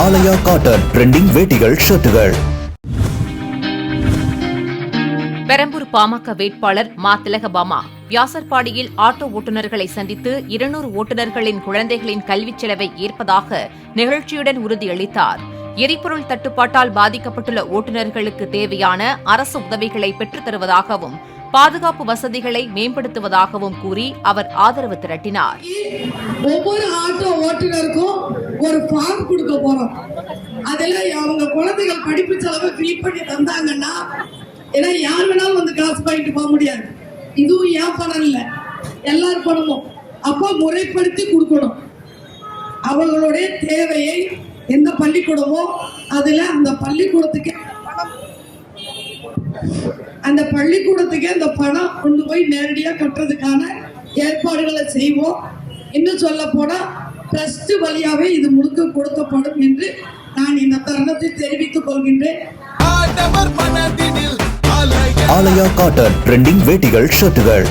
ஆலயா cotton trending வேட்டிகள் ஷர்ட்டுகள். Perambur PMK வேட்பாளர் மா Thilagabama வியாசர்பாடியில் auto ஓட்டுநர்களை சந்தித்து 200 ஓட்டுநர்களின் குழந்தைகளின் கல்விச் செலவை ஏற்பதாக நிகழ்ச்சியுடன் உறுதியளித்தார். எரிபொருள் தட்டுப்பாட்டால் பாதிக்கப்பட்டுள்ள ஓட்டுநர்களுக்கு தேவையான அரசு உதவிகளை பெற்றுத் தருவதாகவும் பாதுகாப்பு வசதிகளை மேம்படுத்துவதாகவும் கூறி அவர் ஆதரவு திரட்டினார். ஒவ்வொரு ஆட்டோ ஓட்டுநருக்கும் ஒரு ஃபார்ம் கொடுக்க போறோம். அதுல அவங்க குழந்தைகள் படிப்பு செலவை ஃபில் பண்ணி தந்தாங்கன்னா, ஏன்னா யார் வேணாலும் வந்து காசு பண்ணிட்டு போக முடியாது. இதுவும் ஏன் பணம் இல்லை, எல்லாரும் பணமும். அப்போ முறைப்படுத்தி கொடுக்கணும். அவர்களுடைய தேவையை எந்த பள்ளிக்கூடமோ அதுல அந்த பள்ளிக்கூடத்துக்கு அந்த பணம் கொண்டு போய் நேரடியாக கட்டுறதுக்கான ஏற்பாடுகளை செய்வோம். இன்னும் சொல்ல போனா ட்ரஸ்ட் வழியாவே இது முழுக்க கொடுக்கப்படும் என்று நான் இந்த தருணத்தை தெரிவித்துக் கொள்கின்றேன். ஆலயா காட்டன் ட்ரெண்டிங் வேட்டிகள் ஷர்ட்டுகள்.